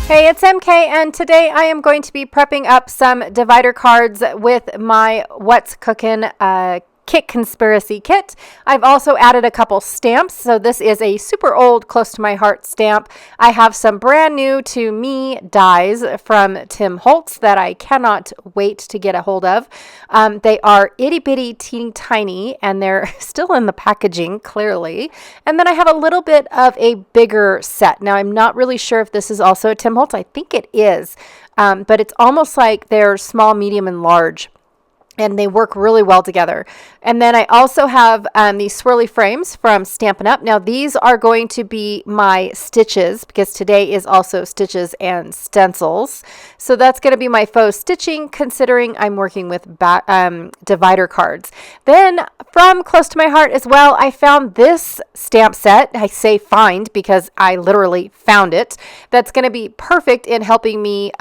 Hey, it's MK, and today I am going to be prepping up some divider cards with my What's Cookin' kit conspiracy kit. I've also added a couple stamps. So this is a super old, close to my heart stamp. I have some brand new to me dies from Tim Holtz that I cannot wait to get a hold of. They are itty bitty, teeny tiny, and they're still in the packaging, clearly. And then I have a little bit of a bigger set. Now, I'm not really sure if this is also a Tim Holtz. I think it is, but it's almost like they're small, medium, and large, and they work really well together. And then I also have these swirly frames from Stampin' Up. Now these are going to be my stitches, because today is also stitches and stencils. So that's going to be my faux stitching, considering I'm working with divider cards. Then from close to my heart as well, I found this stamp set. I say find because I literally found it. That's going to be perfect in helping me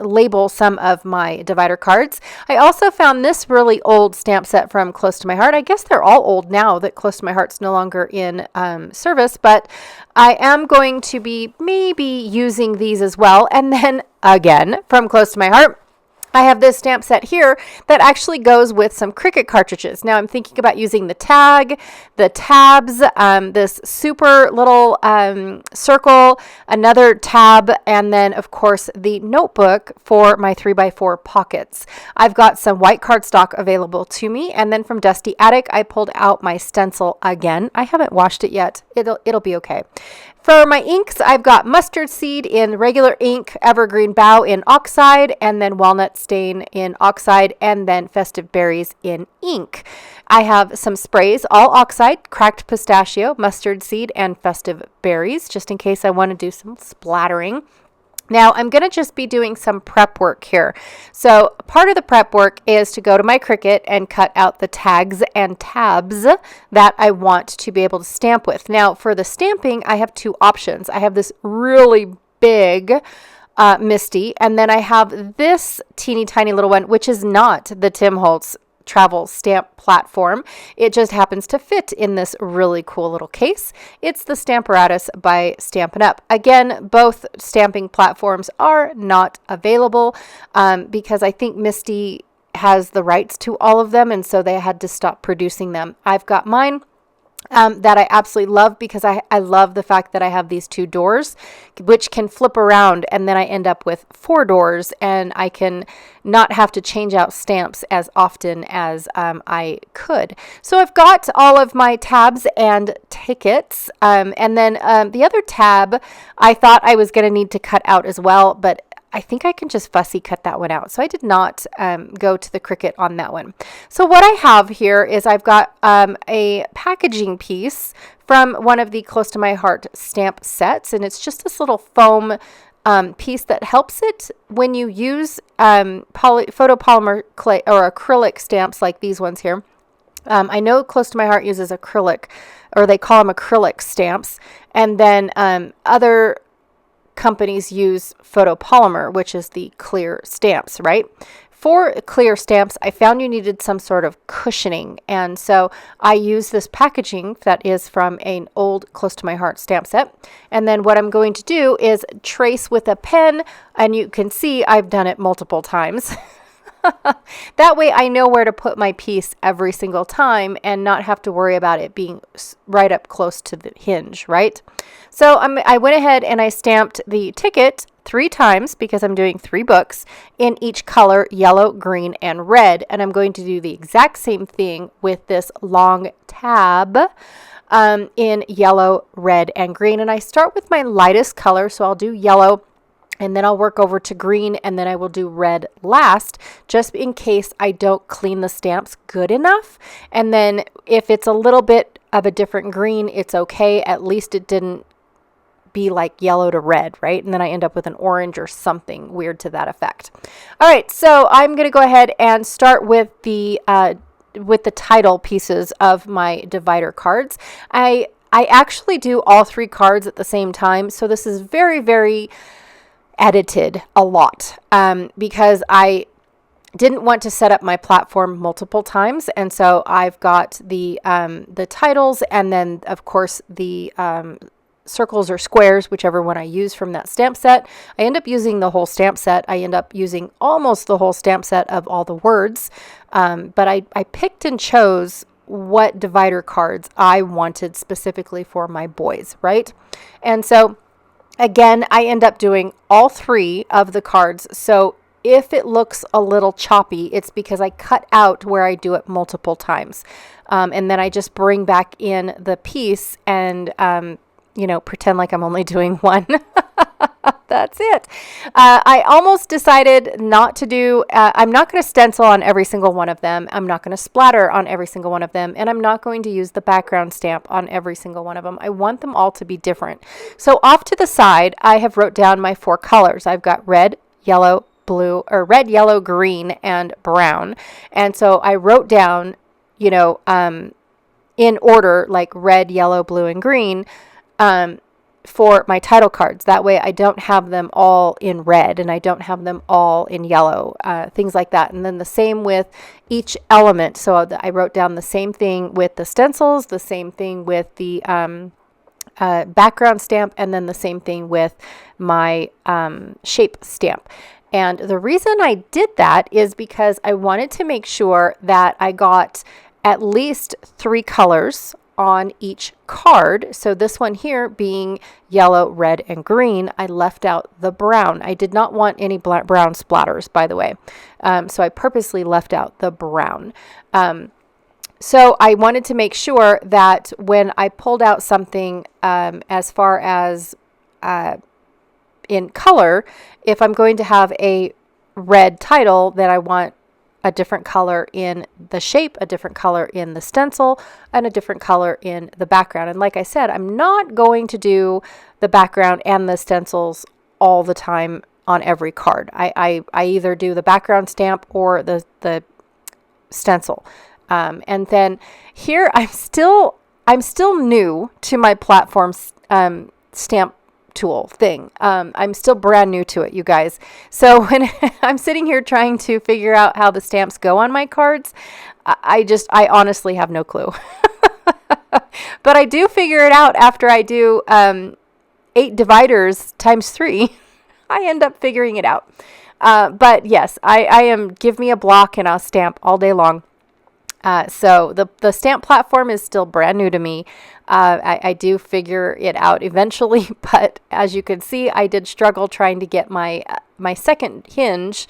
label some of my divider cards. I also found this really old stamp set from Close to My Heart. I guess they're all old now that Close to My Heart's no longer in service, but I am going to be maybe using these as well. And then again, from Close to My Heart, I have this stamp set here that actually goes with some Cricut cartridges. Now I'm thinking about using the tag, the tabs, this super little circle, another tab, and then of course the notebook for my 3x4 pockets. I've got some white cardstock available to me, and then from Dusty Attic I pulled out my stencil again. I haven't washed it yet. It'll be okay. For my inks, I've got mustard seed in regular ink, evergreen bough in oxide, and then walnut stain in oxide, and then festive berries in ink. I have some sprays, all oxide, cracked pistachio, mustard seed, and festive berries, just in case I want to do some splattering. Now, I'm going to just be doing some prep work here. So part of the prep work is to go to my Cricut and cut out the tags and tabs that I want to be able to stamp with. Now, for the stamping, I have two options. I have this really big Misty, and then I have this teeny tiny little one, which is not the Tim Holtz travel stamp platform. It just happens to fit in this really cool little case. It's the Stamparatus by Stampin' Up. Again, both stamping platforms are not available because I think Misty has the rights to all of them, and so they had to stop producing them. I've got mine that I absolutely love because I love the fact that I have these two doors which can flip around, and then I end up with four doors, and I can not have to change out stamps as often as I could. So I've got all of my tabs and tickets, and then the other tab I thought I was going to need to cut out as well, but I think I can just fussy cut that one out. So I did not go to the Cricut on that one. So what I have here is I've got a packaging piece from one of the Close to My Heart stamp sets. And it's just this little foam piece that helps it when you use photopolymer clay or acrylic stamps like these ones here. I know Close to My Heart uses acrylic, or they call them acrylic stamps. And then other companies use photopolymer, which is the clear stamps, right? For clear stamps, I found you needed some sort of cushioning, and so I use this packaging that is from an old Close to My Heart stamp set. And then what I'm going to do is trace with a pen, and you can see I've done it multiple times. That way I know where to put my piece every single time and not have to worry about it being right up close to the hinge, right? So I went ahead and I stamped the ticket 3 times because I'm doing 3 books in each color, yellow, green, and red. And I'm going to do the exact same thing with this long tab in yellow, red, and green. And I start with my lightest color, so I'll do yellow, and then I'll work over to green, and then I will do red last, just in case I don't clean the stamps good enough. And then if it's a little bit of a different green, it's okay. At least it didn't be like yellow to red, right? And then I end up with an orange or something weird to that effect. All right, so I'm going to go ahead and start with the title pieces of my divider cards. I actually do all 3 cards at the same time, so this is very, very edited a lot because I didn't want to set up my platform multiple times, and so I've got the titles, and then of course the circles or squares, whichever one I use from that stamp set. I end up using the whole stamp set. I end up using almost the whole stamp set of all the words. But I picked and chose what divider cards I wanted specifically for my boys, right? And so again, I end up doing all 3 of the cards. So if it looks a little choppy, it's because I cut out where I do it multiple times. And then I just bring back in the piece and, pretend like I'm only doing one. That's it. I almost decided not to do, I'm not going to stencil on every single one of them. I'm not going to splatter on every single one of them. And I'm not going to use the background stamp on every single one of them. I want them all to be different. So off to the side, I have wrote down my 4 colors. I've got red, yellow, blue, or red, yellow, green, and brown. And so I wrote down, in order, like red, yellow, blue, and green, for my title cards. That way I don't have them all in red and I don't have them all in yellow, things like that. And then the same with each element. So I wrote down the same thing with the stencils, the same thing with the background stamp, and then the same thing with my shape stamp. And the reason I did that is because I wanted to make sure that I got at least 3 colors on each card. So this one here being yellow, red, and green, I left out the brown. I did not want any brown splatters, by the way. So I purposely left out the brown. So I wanted to make sure that when I pulled out something as far as in color, if I'm going to have a red title, then I want a different color in the shape, a different color in the stencil, and a different color in the background. And like I said, I'm not going to do the background and the stencils all the time on every card. I either do the background stamp or the stencil. And then here I'm still new to my platform stamp tool thing. I'm still brand new to it, you guys. So when I'm sitting here trying to figure out how the stamps go on my cards, I honestly have no clue. But I do figure it out after I do 8 dividers times 3. I end up figuring it out. But yes, I am, give me a block and I'll stamp all day long. So the stamp platform is still brand new to me. I do figure it out eventually, but as you can see, I did struggle trying to get my second hinge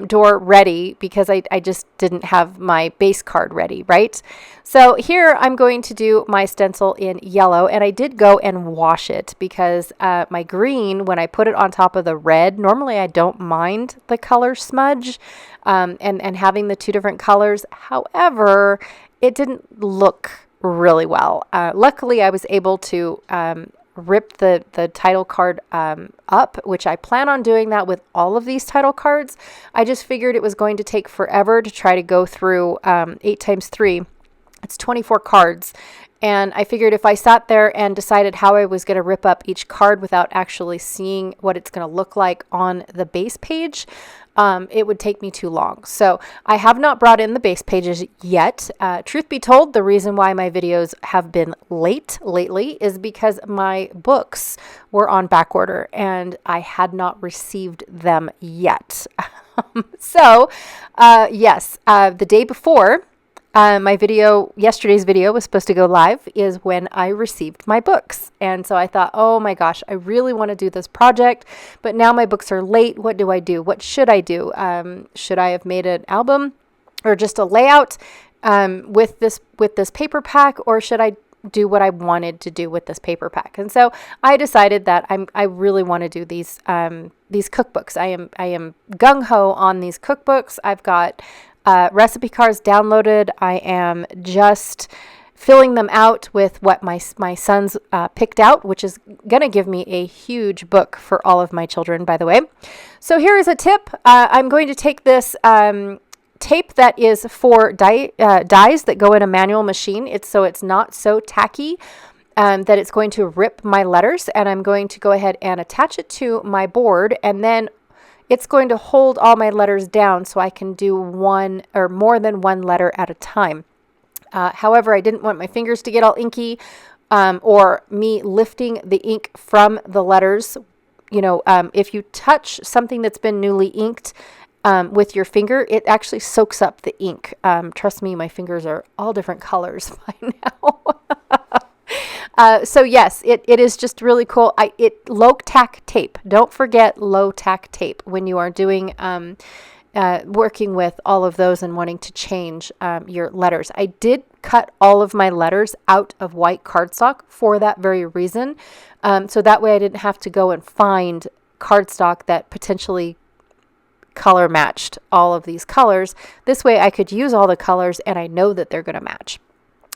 door ready because I just didn't have my base card ready, right? So here I'm going to do my stencil in yellow, and I did go and wash it because my green, when I put it on top of the red, normally I don't mind the color smudge and having the 2 different colors. However, it didn't look really well. Luckily, I was able to rip the title card up, which I plan on doing that with all of these title cards. I just figured it was going to take forever to try to go through 8 times 3. It's 24 cards. And I figured if I sat there and decided how I was going to rip up each card without actually seeing what it's going to look like on the base page, it would take me too long. So I have not brought in the base pages yet. Truth be told, the reason why my videos have been late lately is because my books were on back order and I had not received them yet. So yes, the day before, yesterday's video was supposed to go live is when I received my books. And so I thought, oh my gosh, I really want to do this project, but now my books are late. What do I do? What should I do? Should I have made an album or just a layout with this paper pack, or should I do what I wanted to do with this paper pack? And so I decided that I really want to do these cookbooks. I am gung-ho on these cookbooks. I've got recipe cards downloaded. I am just filling them out with what my sons picked out, which is going to give me a huge book for all of my children, by the way. So here is a tip. I'm going to take this tape that is for dies that go in a manual machine. It's not so tacky that it's going to rip my letters, and I'm going to go ahead and attach it to my board, and then it's going to hold all my letters down so I can do one or more than one letter at a time. However, I didn't want my fingers to get all inky or me lifting the ink from the letters. If you touch something that's been newly inked with your finger, it actually soaks up the ink. Trust me, my fingers are all different colors by now. So yes, it is just really cool. Low tack tape. Don't forget low tack tape when you are doing working with all of those and wanting to change your letters. I did cut all of my letters out of white cardstock for that very reason. So that way I didn't have to go and find cardstock that potentially color matched all of these colors. This way I could use all the colors and I know that they're going to match.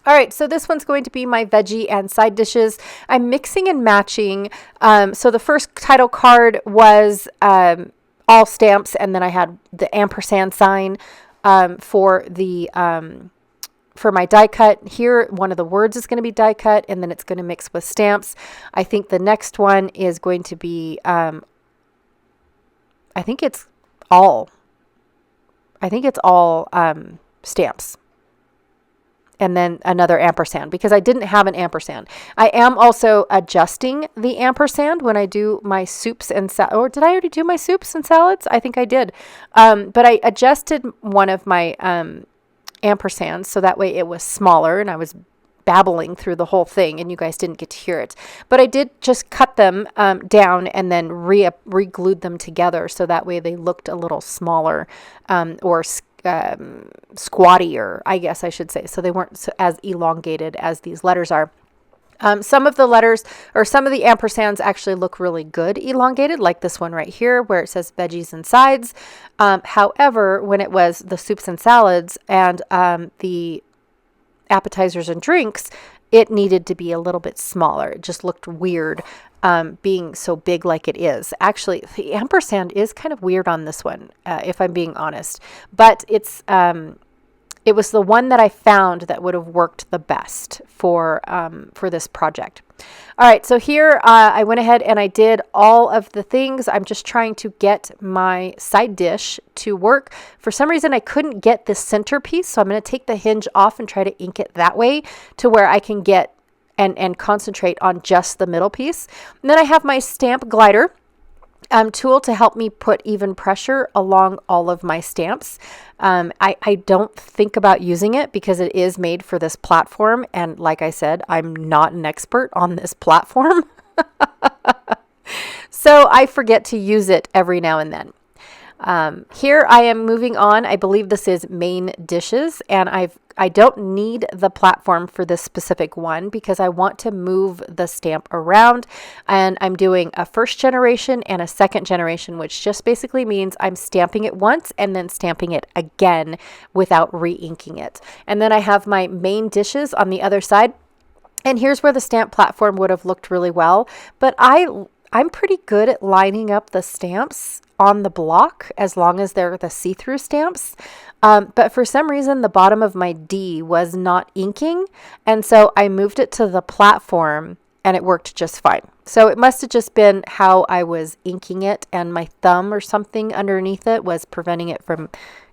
All right, so this one's going to be my veggie and side dishes. I'm mixing and matching. So the first title card was all stamps, and then I had the ampersand sign for my die cut. Here, one of the words is going to be die cut, and then it's going to mix with stamps. I think the next one is going to be, I think it's all stamps. And then another ampersand, because I didn't have an ampersand. I am also adjusting the ampersand when I do my soups and or did I already do my soups and salads? I think I did. But I adjusted one of my ampersands so that way it was smaller, and I was babbling through the whole thing and you guys didn't get to hear it. But I did just cut them down and then re-glued them together so that way they looked a little smaller or squattier, I guess I should say. So they weren't as elongated as these letters are. Some of the letters or some of the ampersands actually look really good elongated, like this one right here where it says veggies and sides. However, when it was the soups and salads and the appetizers and drinks, it needed to be a little bit smaller. It just looked weird being so big like it is. Actually, the ampersand is kind of weird on this one, if I'm being honest. But it was the one that I found that would have worked the best for this project. All right, so here I went ahead and I did all of the things. I'm just trying to get my side dish to work. For some reason, I couldn't get this centerpiece, so I'm going to take the hinge off and try to ink it that way to where I can get and concentrate on just the middle piece. And then I have my stamp glider tool to help me put even pressure along all of my stamps. I don't think about using it because it is made for this platform. And like I said, I'm not an expert on this platform. So I forget to use it every now and then. Here I am moving on. I believe this is main dishes, and I don't need the platform for this specific one because I want to move the stamp around, and I'm doing a first generation and a second generation, which just basically means I'm stamping it once and then stamping it again without re-inking it. And then I have my main dishes on the other side, and here's where the stamp platform would have looked really well, but I'm pretty good at lining up the stamps on the block as long as they're the see-through stamps. But for some reason, the bottom of my D was not inking. And so I moved it to the platform and it worked just fine. So it must have just been how I was inking it and my thumb or something underneath it was preventing it from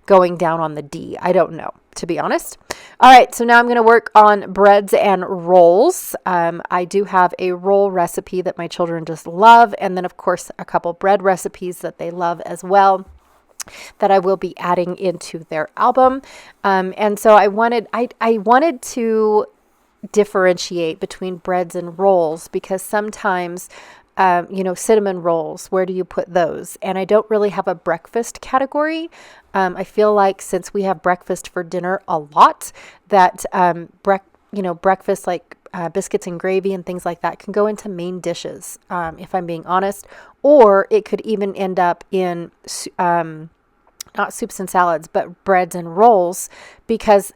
going down on the D. I don't know, to be honest. All right, so now I'm going to work on breads and rolls. I do have a roll recipe that my children just love, and then of course a couple bread recipes that they love as well that I will be adding into their album. And so I wanted to differentiate between breads and rolls because sometimes cinnamon rolls, where do you put those? And I don't really have a breakfast category. I feel like since we have breakfast for dinner a lot, that breakfast like biscuits and gravy and things like that can go into main dishes, if I'm being honest. Or it could even end up in not soups and salads, but breads and rolls, because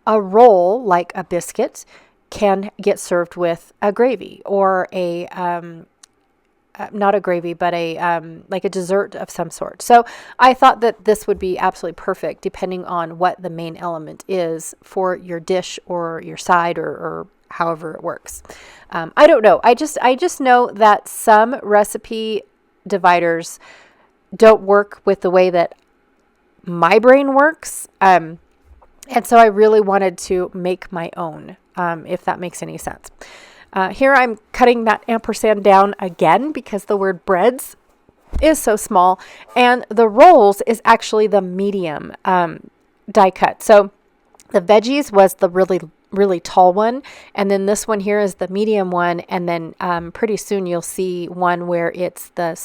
a roll, like a biscuit, can get served with a gravy or a not a gravy, but like a dessert of some sort. So I thought that this would be absolutely perfect depending on what the main element is for your dish or your side or however it works. I don't know. I just know that some recipe dividers don't work with the way that my brain works. And so I really wanted to make my own, if that makes any sense. Here I'm cutting that ampersand down again because the word breads is so small, and the rolls is actually the medium die cut. So the veggies was the really tall one, and then this one here is the medium one, and then pretty soon you'll see one where it's the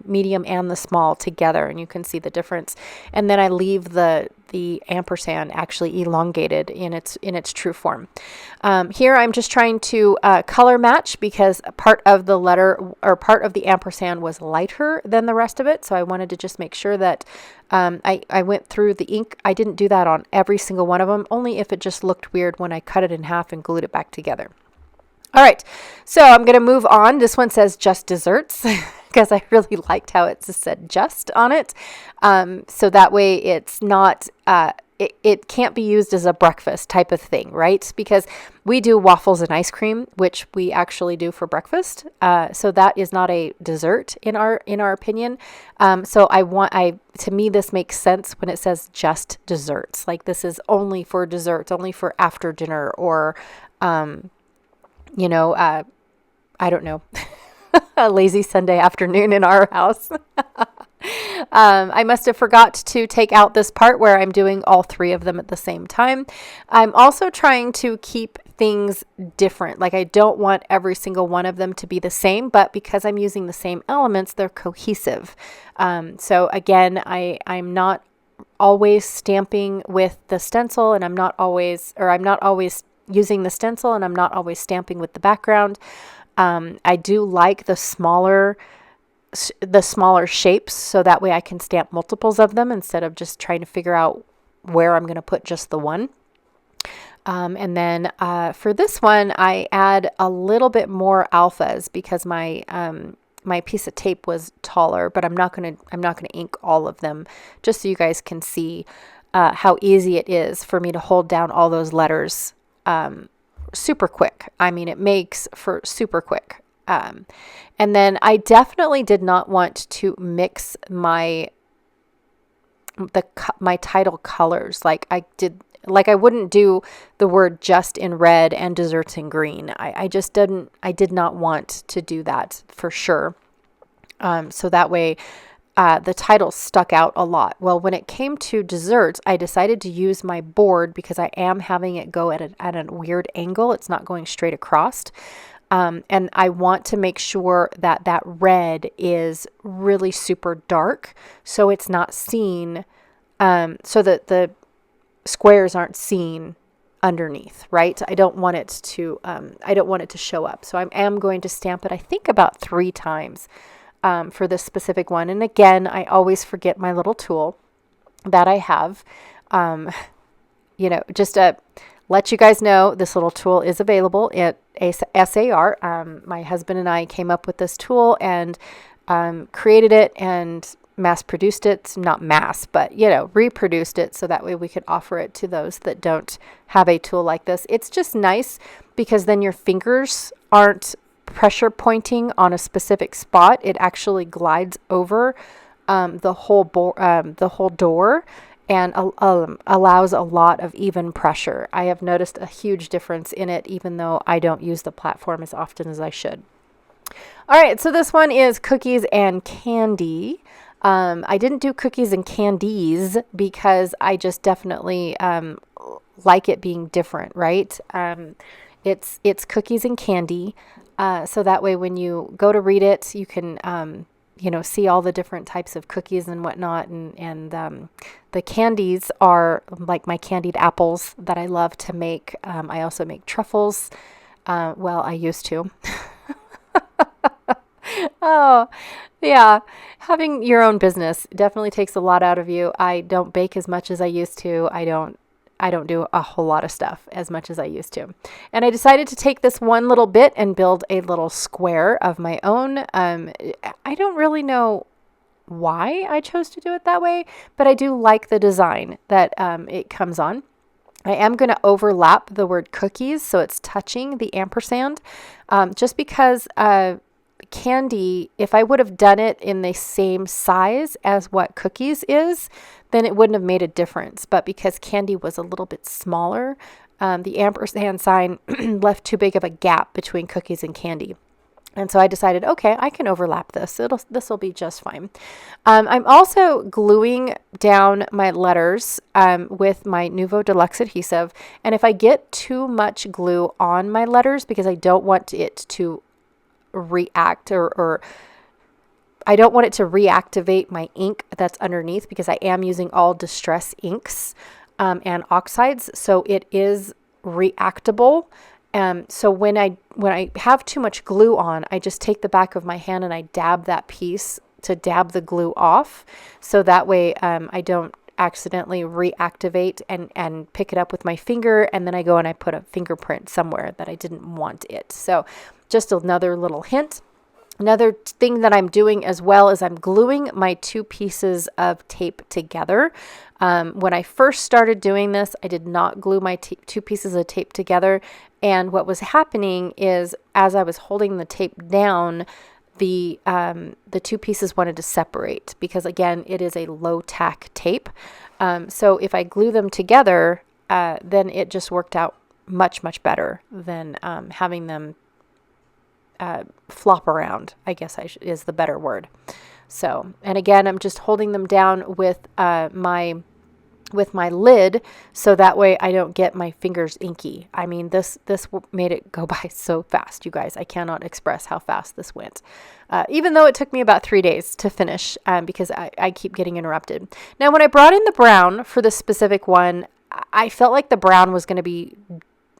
medium and the small together, and you can see the difference. And then I leave the ampersand actually elongated in its true form. Here I'm just trying to color match because part of the letter or part of the ampersand was lighter than the rest of it, so I wanted to just make sure that I went through the ink. I didn't do that on every single one of them, only if it just looked weird when I cut it in half and glued it back together. All right, so I'm going to move on. This one says just desserts because I really liked how it just said just on it. So that way it's not, it can't be used as a breakfast type of thing, right? Because we do waffles and ice cream, which we actually do for breakfast. So that is not a dessert in our opinion. So to me, this makes sense when it says just desserts. Like this is only for desserts, only for after dinner, or, I don't know, a lazy Sunday afternoon in our house. I must have forgot to take out this part where I'm doing all three of them at the same time. I'm also trying to keep things different. Like I don't want every single one of them to be the same, but because I'm using the same elements, they're cohesive. So again, I'm not always stamping with the stencil, and I'm not always using the stencil, and I'm not always stamping with the background. I do like the smaller shapes, so that way I can stamp multiples of them instead of just trying to figure out where I'm going to put just the one. And then for this one, I add a little bit more alphas because my piece of tape was taller, but I'm not going to ink all of them, just so you guys can see how easy it is for me to hold down all those letters super quick. I mean, it makes for super quick. And then I definitely did not want to mix my title colors like I did. Like I wouldn't do the word just in red and desserts in green. I did not want to do that for sure. So that way the title stuck out a lot. Well, when it came to desserts, I decided to use my board because I am having it go at a weird angle. It's not going straight across. And I want to make sure that red is really super dark, so it's not seen, so that the squares aren't seen underneath, right? I don't want it to show up. So I am going to stamp it, I think about 3 times, for this specific one. And again, I always forget my little tool that I have, just to let you guys know, this little tool is available at SAR. My husband and I came up with this tool and created it and mass-produced it. Not mass, but, reproduced it so that way we could offer it to those that don't have a tool like this. It's just nice because then your fingers aren't pressure pointing on a specific spot. It actually glides over the whole door and allows a lot of even pressure. I have noticed a huge difference in it, even though I don't use the platform as often as I should. All right, so this one is cookies and candy. I didn't do cookies and candies because I just definitely like it being different, right? It's cookies and candy, so that way when you go to read it, you can see all the different types of cookies and whatnot. And the candies are like my candied apples that I love to make. I also make truffles. I used to. Oh, yeah. Having your own business definitely takes a lot out of you. I don't bake as much as I used to. I don't do a whole lot of stuff as much as I used to. And I decided to take this one little bit and build a little square of my own. I don't really know why I chose to do it that way, but I do like the design that it comes on. I am going to overlap the word cookies so it's touching the ampersand, just because candy, if I would have done it in the same size as what cookies is, then it wouldn't have made a difference. But because candy was a little bit smaller, the ampersand sign left too big of a gap between cookies and candy. And so I decided, okay, I can overlap this. This will be just fine. I'm also gluing down my letters with my Nuvo Deluxe adhesive. And if I get too much glue on my letters, because I don't want it to react or I don't want it to reactivate my ink that's underneath, because I am using all Distress inks and oxides. So it is reactable. So when I have too much glue on, I just take the back of my hand and I dab that piece to dab the glue off. So that way I don't accidentally reactivate and pick it up with my finger. And then I go and I put a fingerprint somewhere that I didn't want it. So just another little hint. Another thing that I'm doing as well is I'm gluing my two pieces of tape together. When I first started doing this, I did not glue my two pieces of tape together. And what was happening is, as I was holding the tape down, the two pieces wanted to separate, because again, it is a low tack tape. So if I glue them together, then it just worked out much, much better than having them flop around, I guess is the better word. So, and again, I'm just holding them down with my lid, so that way I don't get my fingers inky. I mean, this made it go by so fast, you guys. I cannot express how fast this went. Even though it took me about 3 days to finish, because I keep getting interrupted. Now, when I brought in the brown for this specific one, I felt like the brown was going to be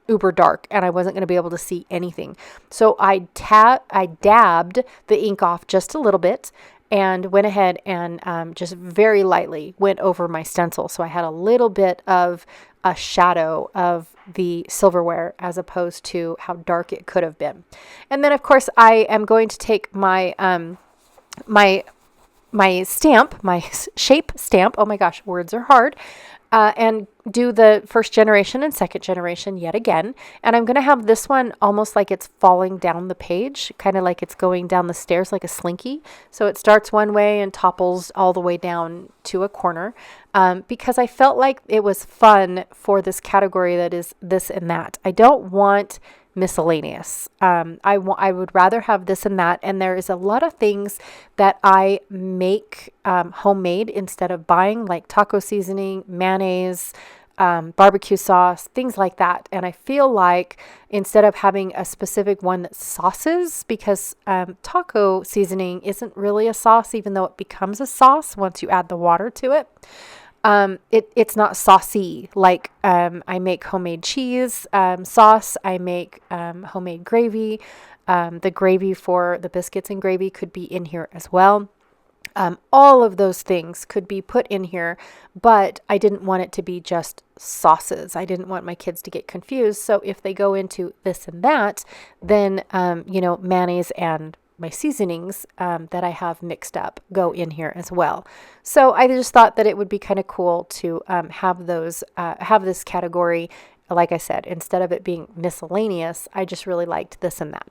uber dark and I wasn't going to be able to see anything. So I dabbed the ink off just a little bit and went ahead and just very lightly went over my stencil. So I had a little bit of a shadow of the silverware as opposed to how dark it could have been. And then of course I am going to take my my stamp, my shape stamp. Oh my gosh, words are hard. And do the first generation and second generation yet again. And I'm going to have this one almost like it's falling down the page, kind of like it's going down the stairs like a slinky. So it starts one way and topples all the way down to a corner, because I felt like it was fun for this category that is this and that. I don't want miscellaneous. I would rather have this and that. And there is a lot of things that I make homemade instead of buying, like taco seasoning, mayonnaise, barbecue sauce, things like that. And I feel like instead of having a specific one that's sauces, because taco seasoning isn't really a sauce, even though it becomes a sauce once you add the water to it. It's not saucy. Like I make homemade cheese sauce. I make homemade gravy. The gravy for the biscuits and gravy could be in here as well. All of those things could be put in here, but I didn't want it to be just sauces. I didn't want my kids to get confused. So if they go into this and that, then, mayonnaise and my seasonings that I have mixed up go in here as well. So I just thought that it would be kind of cool to have this category. Like I said, instead of it being miscellaneous, I just really liked this and that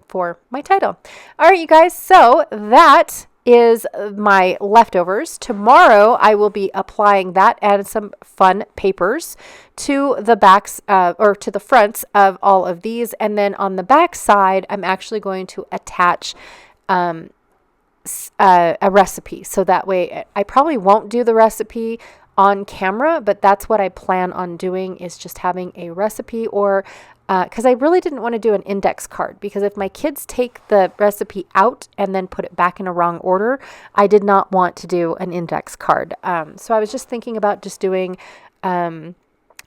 for my title. All right, you guys. So that is my leftovers. Tomorrow I will be applying that and some fun papers to the backs or to the fronts of all of these. And then on the back side, I'm actually going to attach a recipe. So that way I probably won't do the recipe on camera, but that's what I plan on doing, is just having a recipe, or because I really didn't want to do an index card, because if my kids take the recipe out and then put it back in a wrong order, I did not want to do an index card. So I was just thinking about just doing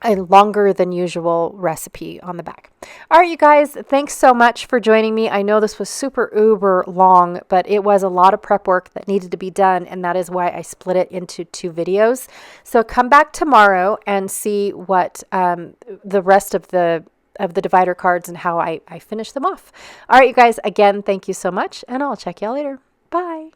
a longer than usual recipe on the back. All right, you guys, thanks so much for joining me. I know this was super uber long, but it was a lot of prep work that needed to be done, and that is why I split it into 2 videos. So come back tomorrow and see what the rest of the divider cards and how I finish them off. All right, you guys, again, thank you so much, and I'll check y'all later. Bye.